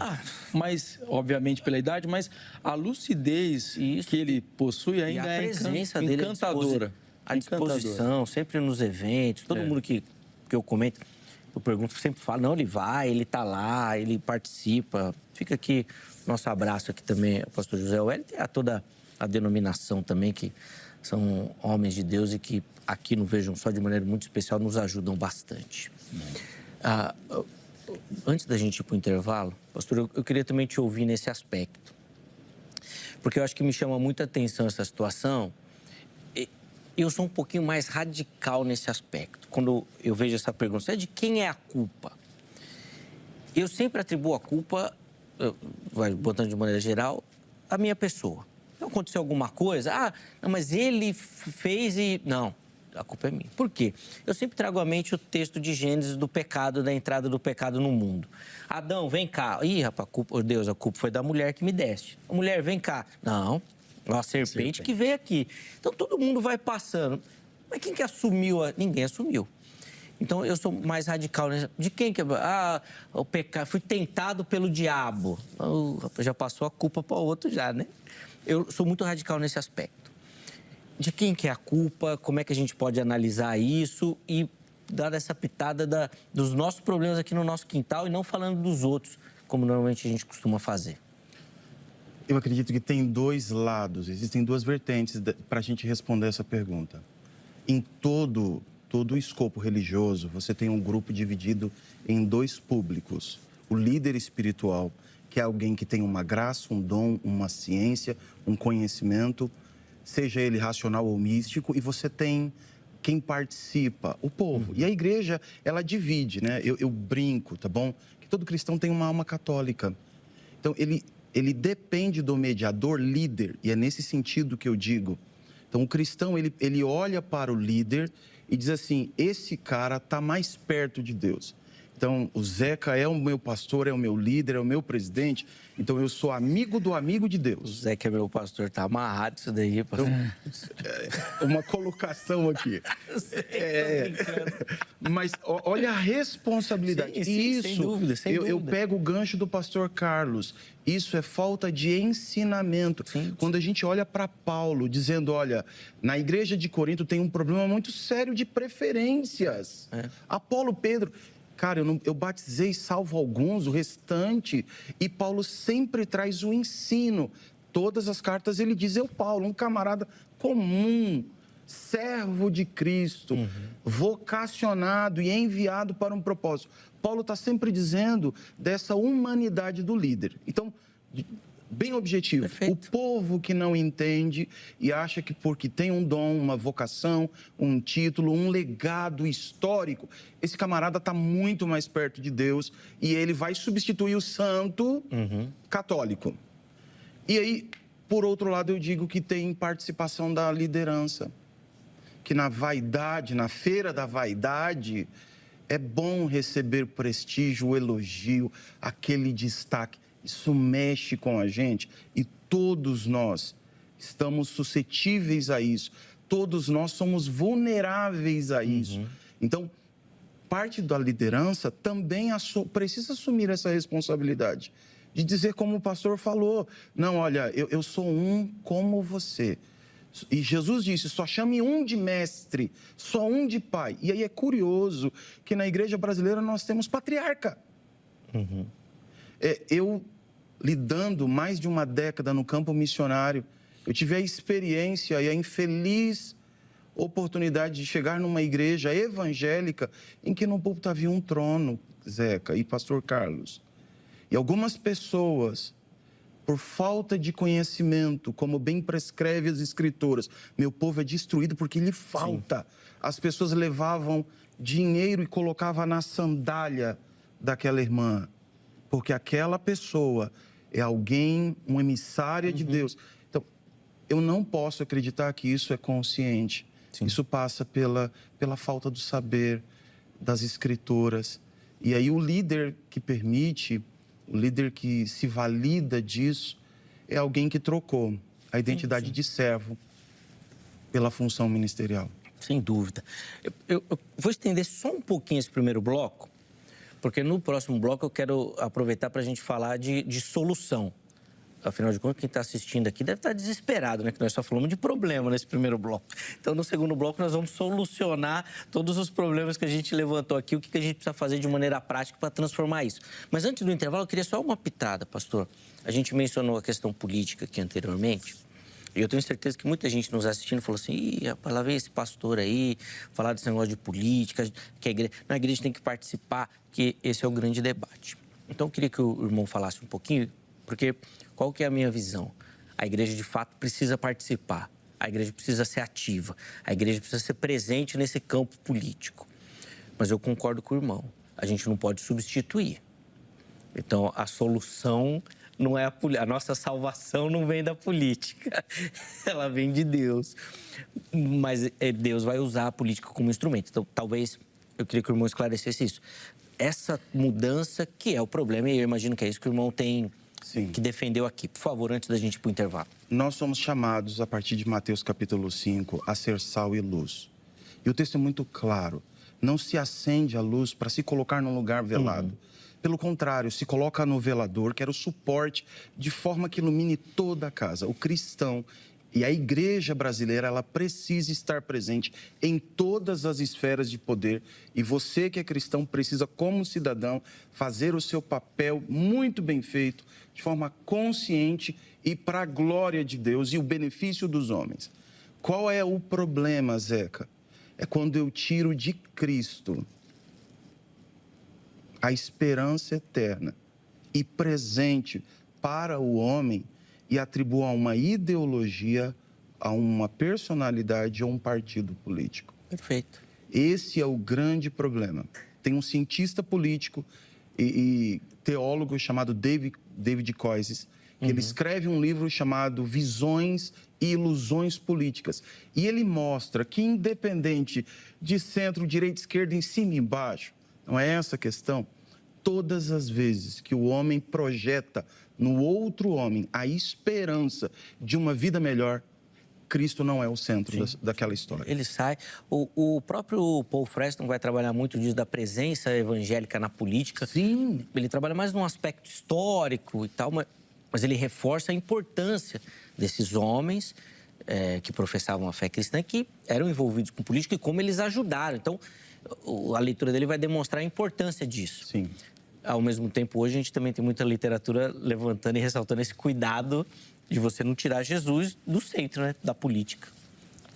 mas, obviamente, pela idade, mas a lucidez que ele possui ainda é encantadora. Dele à disposição, sempre nos eventos, todo mundo que eu comento. Eu pergunto, sempre falo, não, ele vai, ele está lá, ele participa. Fica aqui nosso abraço aqui também, o pastor José Wellington, e a toda a denominação também, que são homens de Deus e que aqui no Vejam Só, de maneira muito especial, nos ajudam bastante. Antes da gente ir para o intervalo, pastor, eu queria também te ouvir nesse aspecto. Porque eu acho que me chama muita atenção essa situação. Eu sou um pouquinho mais radical nesse aspecto. Quando eu vejo essa pergunta, de quem é a culpa? Eu sempre atribuo a culpa, botando de maneira geral, à minha pessoa. Então, aconteceu alguma coisa, não, mas ele fez e... Não, a culpa é minha. Por quê? Eu sempre trago à mente o texto de Gênesis do pecado, da entrada do pecado no mundo. Adão, vem cá. Ih, rapaz, Deus, a culpa foi da mulher que me deste. A mulher, vem cá. Não. A serpente que veio aqui. Então, todo mundo vai passando. Mas quem que assumiu? Ninguém assumiu. Então, eu sou mais radical. De quem que... o pecado... Fui tentado pelo diabo. Já passou a culpa para o outro já, né? Eu sou muito radical nesse aspecto. De quem que é a culpa? Como é que a gente pode analisar isso e dar essa pitada dos nossos problemas aqui no nosso quintal e não falando dos outros, como normalmente a gente costuma fazer? Eu acredito que tem dois lados, existem duas vertentes para a gente responder essa pergunta. Em todo o escopo religioso, você tem um grupo dividido em dois públicos. O líder espiritual, que é alguém que tem uma graça, um dom, uma ciência, um conhecimento, seja ele racional ou místico, e você tem quem participa, o povo. E a igreja, ela divide, né? Eu brinco, tá bom? Que todo cristão tem uma alma católica. Então, ele depende do mediador líder, e é nesse sentido que eu digo. Então, o cristão, ele olha para o líder e diz assim, esse cara está mais perto de Deus. Então, o Zeca é o meu pastor, é o meu líder, é o meu presidente. Então, eu sou amigo do amigo de Deus. O Zeca é meu pastor, está amarrado isso daí, pastor. Então, uma colocação aqui. Mas olha a responsabilidade. Sim, isso, sem dúvida, sem dúvida. Eu pego o gancho do pastor Carlos. Isso é falta de ensinamento. Sim. Quando a gente olha para Paulo, dizendo, olha, na igreja de Corinto tem um problema muito sério de preferências. Apolo, Pedro... Cara, eu batizei, salvo alguns, o restante. E Paulo sempre traz o ensino. Todas as cartas ele diz, Paulo, um camarada comum, servo de Cristo, vocacionado e enviado para um propósito. Paulo está sempre dizendo dessa humanidade do líder. Então, bem objetivo. Perfeito. O povo que não entende e acha que porque tem um dom, uma vocação, um título, um legado histórico, esse camarada está muito mais perto de Deus e ele vai substituir o santo católico. E aí, por outro lado, eu digo que tem participação da liderança. Que na vaidade, na feira da vaidade, é bom receber prestígio, elogio, aquele destaque. Isso mexe com a gente e todos nós estamos suscetíveis a isso. Todos nós somos vulneráveis a isso. Então, parte da liderança também precisa assumir essa responsabilidade. De dizer, como o pastor falou, não, olha, eu sou um como você. E Jesus disse, só chame um de mestre, só um de pai. E aí é curioso que na igreja brasileira nós temos patriarca. Eu, lidando mais de uma década no campo missionário, eu tive a experiência e a infeliz oportunidade de chegar numa igreja evangélica em que no púlpito havia um trono, Zeca e pastor Carlos. E algumas pessoas, por falta de conhecimento, como bem prescreve as escrituras, meu povo é destruído porque lhe falta. Sim. As pessoas levavam dinheiro e colocavam na sandália daquela irmã, porque aquela pessoa é alguém, uma emissária de Deus. Então, eu não posso acreditar que isso é consciente. Sim. Isso passa pela falta do saber das escrituras. E aí o líder que permite, o líder que se valida disso, é alguém que trocou a identidade de servo pela função ministerial. Sem dúvida. Eu vou estender só um pouquinho esse primeiro bloco, porque no próximo bloco eu quero aproveitar para a gente falar de solução. Afinal de contas, quem está assistindo aqui deve estar desesperado, né? Que nós só falamos de problema nesse primeiro bloco. Então, no segundo bloco, nós vamos solucionar todos os problemas que a gente levantou aqui, o que a gente precisa fazer de maneira prática para transformar isso. Mas antes do intervalo, eu queria só uma pitada, pastor. A gente mencionou a questão política aqui anteriormente, e eu tenho certeza que muita gente nos assistindo falou assim, ih, rapaz, lá vem esse pastor aí, falar desse negócio de política, que a igreja tem que participar, que esse é o grande debate. Então, eu queria que o irmão falasse um pouquinho, porque qual que é a minha visão? A igreja, de fato, precisa participar. A igreja precisa ser ativa. A igreja precisa ser presente nesse campo político. Mas eu concordo com o irmão. A gente não pode substituir. Então, a solução não é a nossa salvação não vem da política. Ela vem de Deus. Mas Deus vai usar a política como instrumento. Então, talvez, eu queria que o irmão esclarecesse isso. Essa mudança que é o problema, e eu imagino que é isso que o irmão tem... Sim. Que defendeu aqui. Por favor, antes da gente ir para o intervalo. Nós somos chamados, a partir de Mateus capítulo 5, a ser sal e luz. E o texto é muito claro. Não se acende a luz para se colocar num lugar velado. Pelo contrário, se coloca no velador, que era o suporte, de forma que ilumine toda a casa. O cristão e a igreja brasileira, ela precisa estar presente em todas as esferas de poder. E você que é cristão precisa, como cidadão, fazer o seu papel muito bem feito, de forma consciente e para a glória de Deus e o benefício dos homens. Qual é o problema, Zeca? É quando eu tiro de Cristo a esperança eterna e presente para o homem e atribuo a uma ideologia, a uma personalidade ou um partido político. Perfeito. Esse é o grande problema. Tem um cientista político e teólogo chamado David Koyzis, que ele escreve um livro chamado Visões e Ilusões Políticas. E ele mostra que, independente de centro, direita, esquerda, em cima e embaixo, não é essa a questão, todas as vezes que o homem projeta no outro homem a esperança de uma vida melhor, Cristo não é o centro daquela história. Ele sai. O próprio Paul Freston vai trabalhar muito disso, da presença evangélica na política. Sim. Ele trabalha mais num aspecto histórico e tal, mas ele reforça a importância desses homens que professavam a fé cristã, que eram envolvidos com política e como eles ajudaram. Então, a leitura dele vai demonstrar a importância disso. Sim. Ao mesmo tempo, hoje a gente também tem muita literatura levantando e ressaltando esse cuidado de você não tirar Jesus do centro, né, da política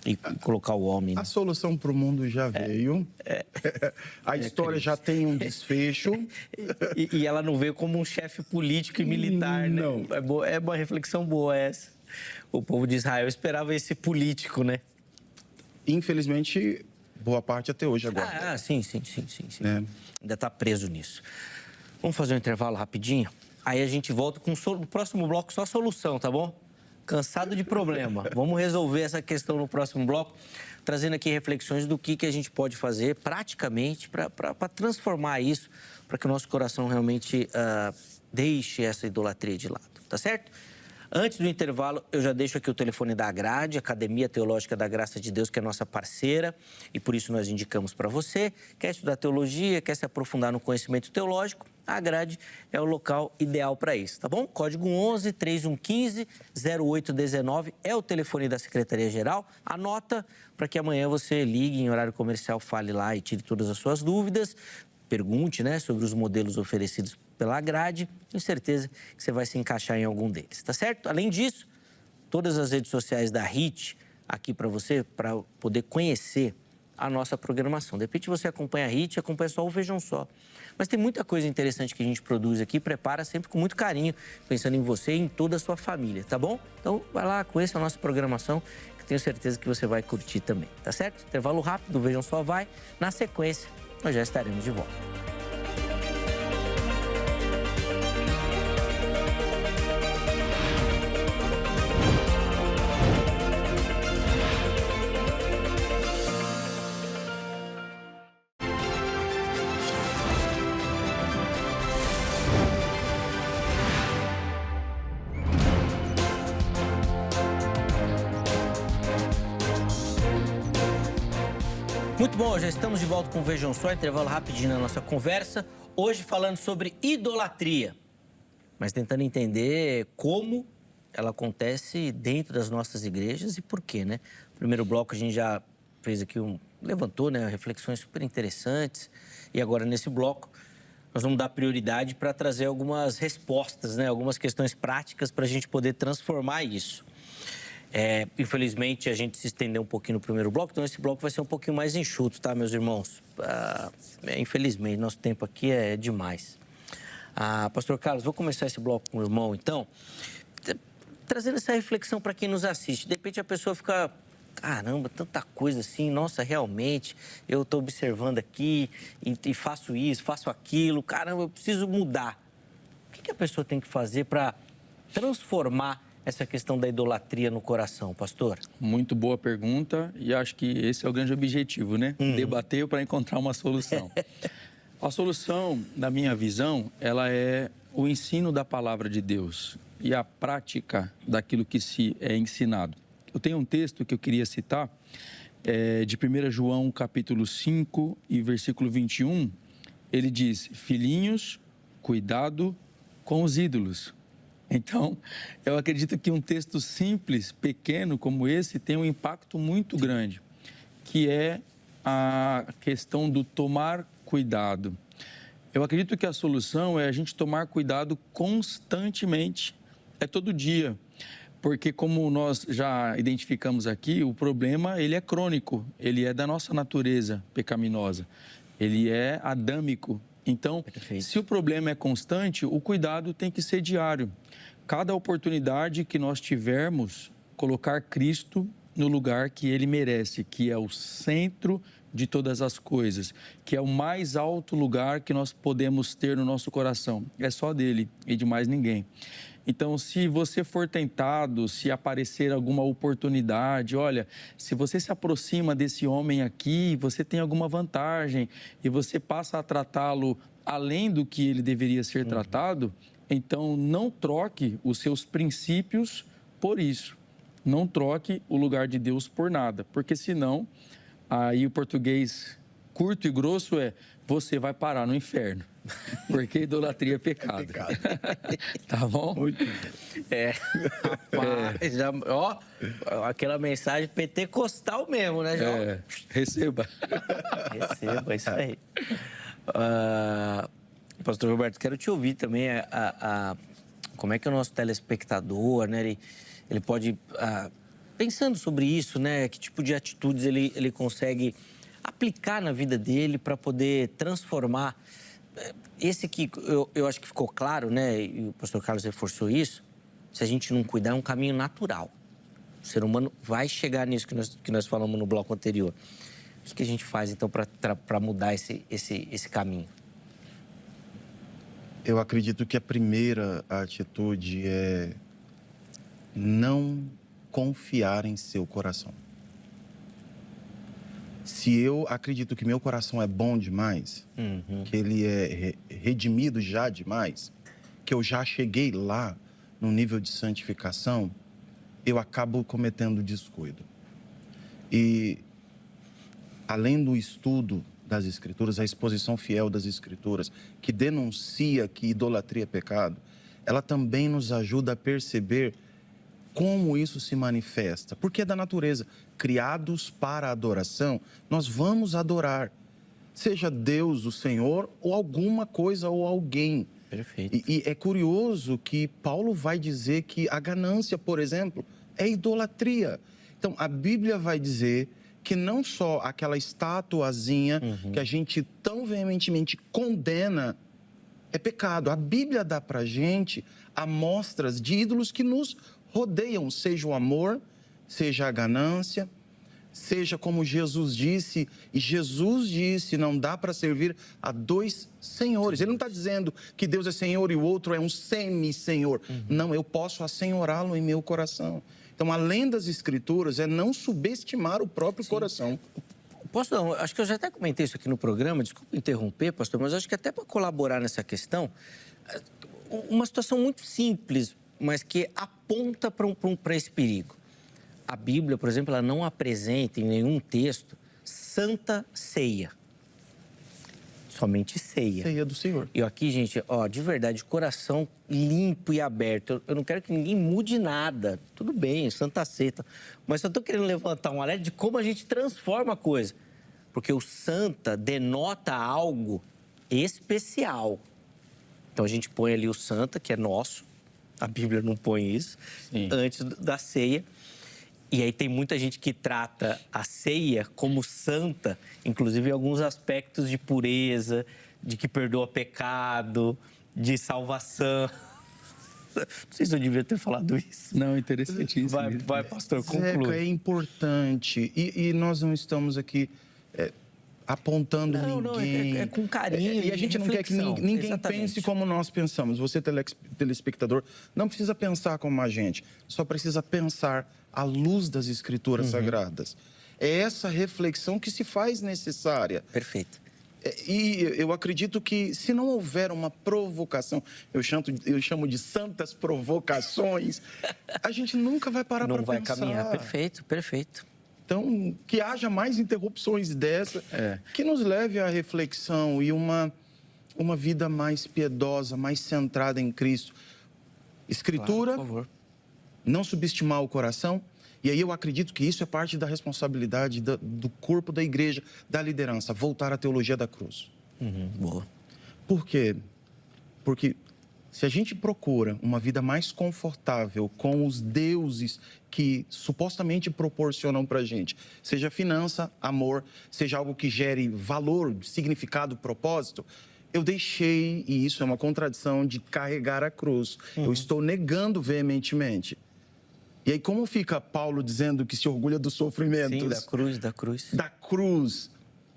e colocar o homem. A solução para o mundo já veio. A história já tem um desfecho. E ela não veio como um chefe político e militar, né? Não. É uma reflexão boa essa. O povo de Israel esperava esse político, né? Infelizmente, boa parte até hoje agora. Sim. Ainda está preso nisso. Vamos fazer um intervalo rapidinho? Aí a gente volta com no próximo bloco só solução, tá bom? Cansado de problema. Vamos resolver essa questão no próximo bloco, trazendo aqui reflexões do que a gente pode fazer praticamente para transformar isso, para que o nosso coração realmente deixe essa idolatria de lado, tá certo? Antes do intervalo, eu já deixo aqui o telefone da Agrade, Academia Teológica da Graça de Deus, que é nossa parceira, e por isso nós indicamos para você. Quer estudar teologia, quer se aprofundar no conhecimento teológico? A Agrade é o local ideal para isso, tá bom? Código 11 3115 0819 é o telefone da Secretaria-Geral. Anota para que amanhã você ligue em horário comercial, fale lá e tire todas as suas dúvidas. Pergunte, né, sobre os modelos oferecidos pela Agrade. Tenho certeza que você vai se encaixar em algum deles, tá certo? Além disso, todas as redes sociais da HIT aqui para você, para poder conhecer a nossa programação. De repente você acompanha a HIT, acompanha só o Vejam Só. Mas tem muita coisa interessante que a gente produz aqui, prepara sempre com muito carinho, pensando em você e em toda a sua família, tá bom? Então vai lá, conheça a nossa programação, que tenho certeza que você vai curtir também, tá certo? Intervalo rápido, Vejam Só vai. Na sequência, nós já estaremos de volta. Muito bom, já estamos de volta com o Vejam Só, intervalo rapidinho na nossa conversa. Hoje falando sobre idolatria, mas tentando entender como ela acontece dentro das nossas igrejas e por quê, né? No primeiro bloco a gente já fez aqui levantou, né, reflexões super interessantes. E agora nesse bloco nós vamos dar prioridade para trazer algumas respostas, né? Algumas questões práticas para a gente poder transformar isso. Infelizmente, a gente se estendeu um pouquinho no primeiro bloco, então esse bloco vai ser um pouquinho mais enxuto, tá, meus irmãos? Infelizmente, nosso tempo aqui é demais. Pastor Carlos, vou começar esse bloco com o irmão, então, trazendo essa reflexão para quem nos assiste. De repente, a pessoa fica, caramba, tanta coisa assim, nossa, realmente, eu estou observando aqui e faço isso, faço aquilo, caramba, eu preciso mudar. O que a pessoa tem que fazer para transformar essa questão da idolatria no coração, pastor? Muito boa pergunta e acho que esse é o grande objetivo, né? Debater para encontrar uma solução. A solução, na minha visão, ela é o ensino da palavra de Deus e a prática daquilo que se é ensinado. Eu tenho um texto que eu queria citar, de 1 João, capítulo 5 e versículo 21. Ele diz, filhinhos, cuidado com os ídolos. Então, eu acredito que um texto simples, pequeno como esse, tem um impacto muito grande, que é a questão do tomar cuidado. Eu acredito que a solução é a gente tomar cuidado constantemente, todo dia, porque como nós já identificamos aqui, o problema ele é crônico, ele é da nossa natureza pecaminosa, ele é adâmico. Então, se o problema é constante, o cuidado tem que ser diário. Cada oportunidade que nós tivermos, colocar Cristo no lugar que Ele merece, que é o centro de todas as coisas, que é o mais alto lugar que nós podemos ter no nosso coração. É só dele e de mais ninguém. Então, se você for tentado, se aparecer alguma oportunidade, olha, se você se aproxima desse homem aqui, você tem alguma vantagem e você passa a tratá-lo além do que ele deveria ser tratado, então não troque os seus princípios por isso. Não troque o lugar de Deus por nada, porque senão, aí o português curto e grosso você vai parar no inferno. Porque idolatria é pecado. É pecado. Tá bom? Muito. Rapaz, já, ó, aquela mensagem pentecostal mesmo, né, João? Receba. Receba, isso aí. Pastor Roberto, quero te ouvir também como é que o nosso telespectador, né, ele pode, pensando sobre isso, né, que tipo de atitudes ele consegue aplicar na vida dele para poder transformar esse que eu acho que ficou claro, né, e o pastor Carlos reforçou isso, se a gente não cuidar é um caminho natural. O ser humano vai chegar nisso que nós falamos no bloco anterior. O que a gente faz, então, para mudar esse caminho? Eu acredito que a primeira atitude é não confiar em seu coração. Se eu acredito que meu coração é bom demais, que ele é redimido já demais, que eu já cheguei lá, no nível de santificação, eu acabo cometendo descuido. E, além do estudo das Escrituras, a exposição fiel das Escrituras, que denuncia que idolatria é pecado, ela também nos ajuda a perceber como isso se manifesta. Porque é da natureza. Criados para a adoração, nós vamos adorar. Seja Deus, o Senhor, ou alguma coisa ou alguém. Perfeito. E é curioso que Paulo vai dizer que a ganância, por exemplo, é idolatria. Então, a Bíblia vai dizer que não só aquela estatuazinha que a gente tão veementemente condena é pecado. A Bíblia dá pra gente amostras de ídolos que nos rodeiam, seja o amor, seja a ganância, seja como Jesus disse, e Jesus disse, não dá para servir a dois senhores. Ele não está dizendo que Deus é Senhor e o outro é um semi-senhor. Não, eu posso assenhorá-lo em meu coração. Então, além das Escrituras, é não subestimar o próprio coração. Pastor, acho que eu já até comentei isso aqui no programa, desculpa interromper, pastor, mas acho que até para colaborar nessa questão, uma situação muito simples, mas que aponta para esse perigo. A Bíblia, por exemplo, ela não apresenta em nenhum texto Santa Ceia. Somente ceia. Ceia do Senhor. E aqui, gente, ó, de verdade, de coração limpo e aberto. Eu não quero que ninguém mude nada. Tudo bem, Santa Ceia. Mas eu estou querendo levantar um alerta de como a gente transforma a coisa. Porque o Santa denota algo especial. Então a gente põe ali o Santa, que é nosso. A Bíblia não põe isso. Sim. Antes da ceia. E aí tem muita gente que trata a ceia como santa, inclusive em alguns aspectos de pureza, de que perdoa pecado, de salvação. Não sei se eu devia ter falado isso. Não, interessantíssimo. Vai, pastor, conclui. Zeca, é importante. E nós não estamos aqui apontando ninguém. Não, é com carinho. E a gente não quer que ninguém Exatamente. pense como nós pensamos. Você, telespectador, não precisa pensar como a gente. Só precisa pensar à luz das Escrituras Sagradas. É essa reflexão que se faz necessária. Perfeito. E eu acredito que, se não houver uma provocação, eu chamo de santas provocações, a gente nunca vai parar para pensar. Não vai caminhar. Perfeito, perfeito. Então, que haja mais interrupções dessa, que nos leve à reflexão e uma vida mais piedosa, mais centrada em Cristo. Escritura, Claro, por favor. não subestimar o coração. E aí eu acredito que isso é parte da responsabilidade do corpo da igreja, da liderança, voltar à teologia da cruz. Boa. Por quê? Porque se a gente procura uma vida mais confortável com os deuses que supostamente proporcionam para a gente, seja finança, amor, seja algo que gere valor, significado, propósito, eu deixei, e isso é uma contradição, de carregar a cruz. Eu estou negando veementemente. E aí, como fica Paulo dizendo que se orgulha dos sofrimentos? Sim, da cruz. Da cruz.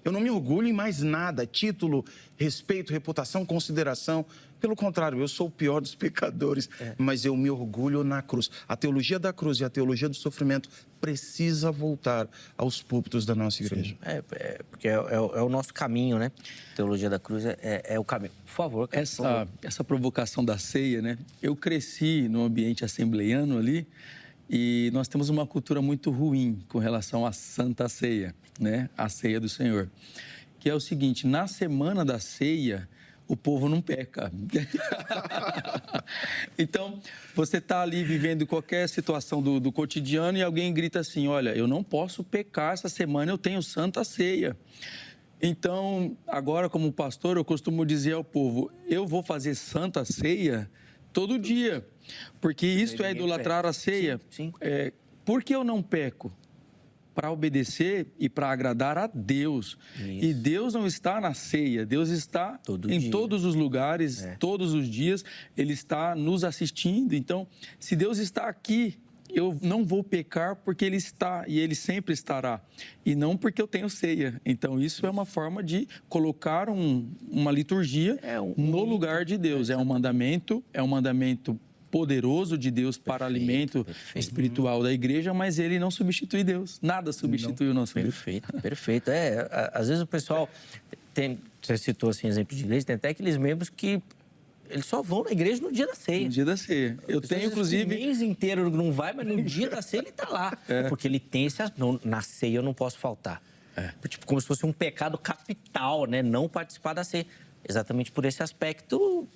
Eu não me orgulho em mais nada, título, respeito, reputação, consideração. Pelo contrário, eu sou o pior dos pecadores, mas eu me orgulho na cruz. A teologia da cruz e a teologia do sofrimento precisa voltar aos púlpitos da nossa igreja. Porque é o nosso caminho, né? A teologia da cruz é o caminho. Por favor, cara, por favor. Essa provocação da ceia, né? Eu cresci no ambiente assembleiano ali e nós temos uma cultura muito ruim com relação à Santa Ceia, né? A ceia do Senhor. Que é o seguinte, na semana da ceia, o povo não peca. Então, você está ali vivendo qualquer situação do cotidiano e alguém grita assim, olha, eu não posso pecar essa semana, eu tenho Santa Ceia. Então, agora como pastor, eu costumo dizer ao povo, eu vou fazer Santa Ceia todo dia, porque isso é idolatrar a ceia. Sim. Por que eu não peco? Para obedecer e para agradar a Deus. Isso. E Deus não está na ceia, Deus está em todos os lugares, todos os dias, Ele está nos assistindo. Então, se Deus está aqui, eu não vou pecar porque Ele está e Ele sempre estará. E não porque eu tenho ceia. Então, isso é uma forma de colocar uma liturgia no lugar de Deus. É um mandamento poderoso de Deus para alimento espiritual da igreja, mas ele não substitui Deus. Nada substitui o nosso Deus. Perfeito. Às vezes o pessoal você citou assim exemplo de igreja, tem até aqueles membros que eles só vão na igreja no dia da ceia. No dia da ceia. Eu tenho, inclusive... O mês inteiro não vai, mas no dia da ceia ele tá lá. Porque ele tem esse... Não, na ceia eu não posso faltar. Tipo, como se fosse um pecado capital, né? Não participar da ceia. Exatamente por esse aspecto,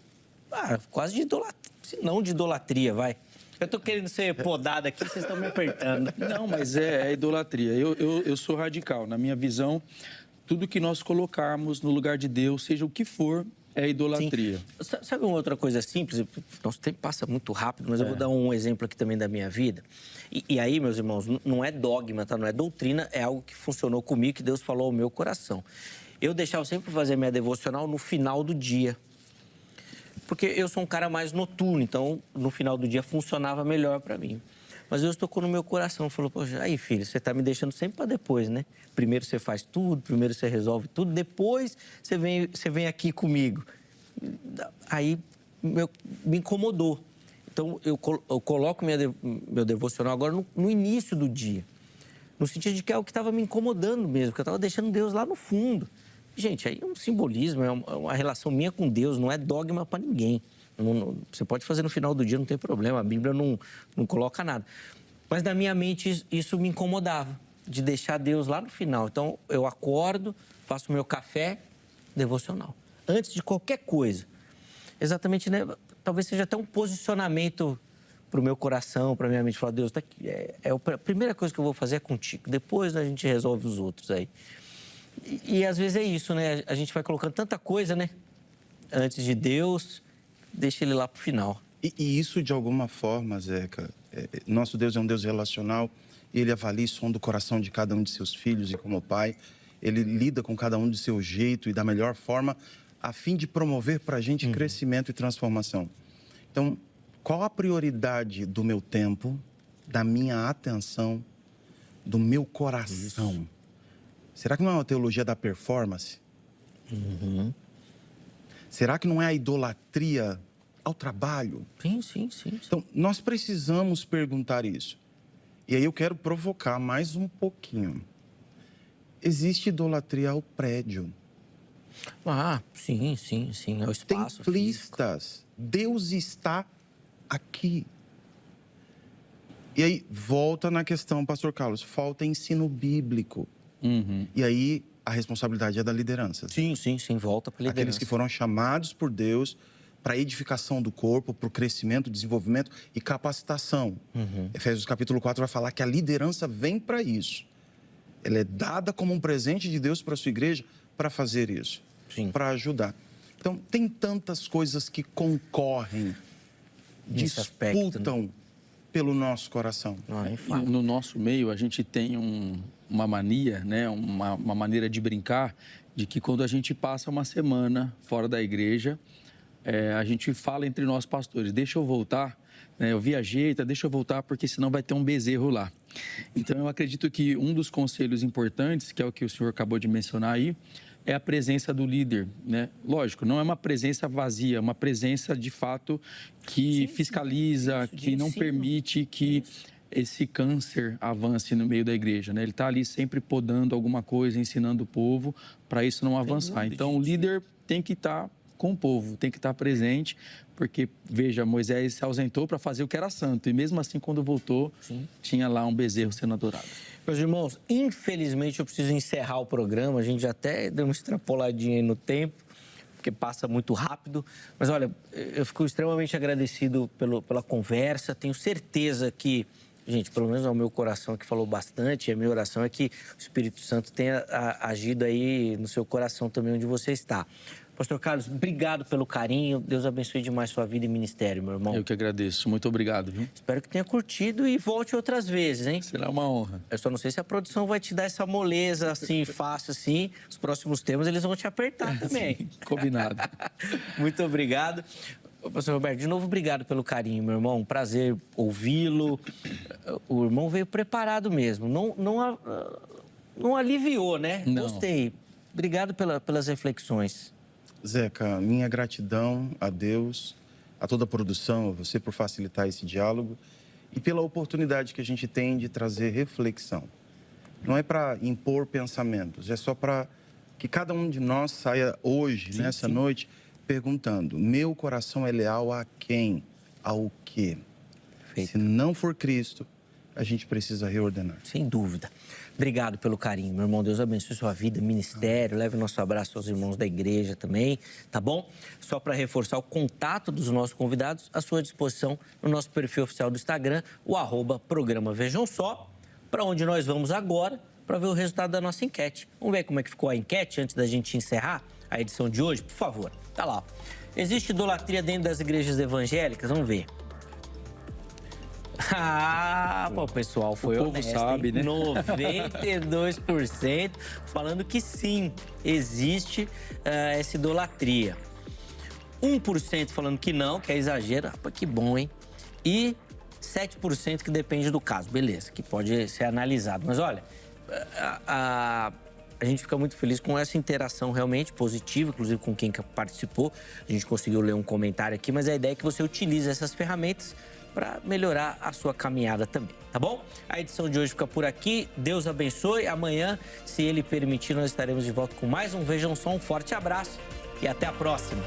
quase de idolatria. Se não de idolatria, vai. Eu tô querendo ser podado aqui, vocês estão me apertando. Não, mas é idolatria. Eu sou radical. Na minha visão, tudo que nós colocarmos no lugar de Deus, seja o que for, é idolatria. Sim. Sabe uma outra coisa simples? Nosso tempo passa muito rápido, mas eu vou dar um exemplo aqui também da minha vida. E aí, meus irmãos, não é dogma, tá? Não é doutrina, é algo que funcionou comigo, que Deus falou ao meu coração. Eu deixava sempre fazer minha devocional no final do dia. Porque eu sou um cara mais noturno, então no final do dia funcionava melhor para mim. Mas Deus tocou no meu coração, falou, poxa, aí filho, você tá me deixando sempre para depois, né? Primeiro você faz tudo, primeiro você resolve tudo, depois você vem aqui comigo. Aí me incomodou. Então eu coloco meu devocional agora no início do dia. No sentido de que é o que estava me incomodando mesmo, que eu estava deixando Deus lá no fundo. Gente, aí é um simbolismo, é uma relação minha com Deus, não é dogma para ninguém. Você pode fazer no final do dia, não tem problema, a Bíblia não coloca nada. Mas na minha mente isso me incomodava, de deixar Deus lá no final. Então eu acordo, faço meu café, devocional. Antes de qualquer coisa. Exatamente, né? Talvez seja até um posicionamento para o meu coração, para a minha mente. Falar, Deus, tá aqui, a primeira coisa que eu vou fazer é contigo. Depois a gente resolve os outros aí. E às vezes é isso, né? A gente vai colocando tanta coisa, né? Antes de Deus, deixa ele lá pro final. E isso, de alguma forma, Zeca, nosso Deus é um Deus relacional, e ele avalia o som do coração de cada um de seus filhos, e como pai, ele lida com cada um do seu jeito e da melhor forma, a fim de promover para a gente crescimento e transformação. Então, qual a prioridade do meu tempo, da minha atenção, do meu coração? Isso. Será que não é uma teologia da performance? Será que não é a idolatria ao trabalho? Sim. Então, nós precisamos perguntar isso. E aí eu quero provocar mais um pouquinho. Existe idolatria ao prédio. Sim, ao espaço templistas. Físico. Deus está aqui. E aí, volta na questão, pastor Carlos, falta ensino bíblico. E aí, a responsabilidade é da liderança. Sim, volta para a liderança. Aqueles que foram chamados por Deus para a edificação do corpo, para o crescimento, desenvolvimento e capacitação. Efésios capítulo 4 vai falar que a liderança vem para isso. Ela é dada como um presente de Deus para a sua igreja para fazer isso, para ajudar. Então, tem tantas coisas que concorrem, disputam pelo nosso coração. No nosso meio, a gente tem uma mania, né? uma maneira de brincar, de que quando a gente passa uma semana fora da igreja, a gente fala entre nós pastores, deixa eu voltar, né? Eu viajei, deixa eu voltar, porque senão vai ter um bezerro lá. Então, eu acredito que um dos conselhos importantes, que é o que o senhor acabou de mencionar aí, é a presença do líder, né? Lógico, não é uma presença vazia, é uma presença de fato que fiscaliza, que não permite que esse câncer avance no meio da igreja, né? Ele está ali sempre podando alguma coisa, ensinando o povo para isso não avançar. Então, o líder tem que estar com o povo, tem que estar presente, porque, veja, Moisés se ausentou para fazer o que era santo, e mesmo assim, quando voltou, tinha lá um bezerro sendo adorado. Meus irmãos, infelizmente eu preciso encerrar o programa, a gente já até deu uma extrapoladinha aí no tempo, porque passa muito rápido, mas olha, eu fico extremamente agradecido pela conversa, tenho certeza que, gente, pelo menos ao meu coração que falou bastante, e a minha oração é que o Espírito Santo tenha agido aí no seu coração também onde você está. Pastor Carlos, obrigado pelo carinho. Deus abençoe demais sua vida e ministério, meu irmão. Eu que agradeço. Muito obrigado, viu? Espero que tenha curtido e volte outras vezes, hein? Será uma honra. Eu só não sei se a produção vai te dar essa moleza assim, fácil assim. Os próximos temas eles vão te apertar também. Sim, combinado. Muito obrigado. Pastor Roberto, de novo, obrigado pelo carinho, meu irmão. Um prazer ouvi-lo. O irmão veio preparado mesmo. Não aliviou, né? Não. Gostei. Obrigado pelas reflexões. Zeca, minha gratidão a Deus, a toda a produção, a você por facilitar esse diálogo e pela oportunidade que a gente tem de trazer reflexão. Não é para impor pensamentos, é só para que cada um de nós saia hoje, nessa noite, perguntando: meu coração é leal a quem? Ao quê? Perfeito. Se não for Cristo, a gente precisa reordenar. Sem dúvida. Obrigado pelo carinho, meu irmão. Deus abençoe sua vida, ministério. Leve nosso abraço aos irmãos da igreja também, tá bom? Só para reforçar o contato dos nossos convidados, à sua disposição no nosso perfil oficial do Instagram, o @programa Vejam Só, para onde nós vamos agora para ver o resultado da nossa enquete. Vamos ver como é que ficou a enquete antes da gente encerrar a edição de hoje? Por favor, tá lá. Existe idolatria dentro das igrejas evangélicas? Vamos ver. O pessoal foi o povo honesto, sabe, hein? né? 92% falando que sim, existe essa idolatria. 1% falando que não, que é exagero. Que bom, hein? E 7% que depende do caso. Beleza, que pode ser analisado. Mas olha, a gente fica muito feliz com essa interação realmente positiva, inclusive com quem participou. A gente conseguiu ler um comentário aqui, mas a ideia é que você utilize essas ferramentas para melhorar a sua caminhada também, tá bom? A edição de hoje fica por aqui. Deus abençoe. Amanhã, se Ele permitir, nós estaremos de volta com mais um Vejam Só. Um forte abraço e até a próxima.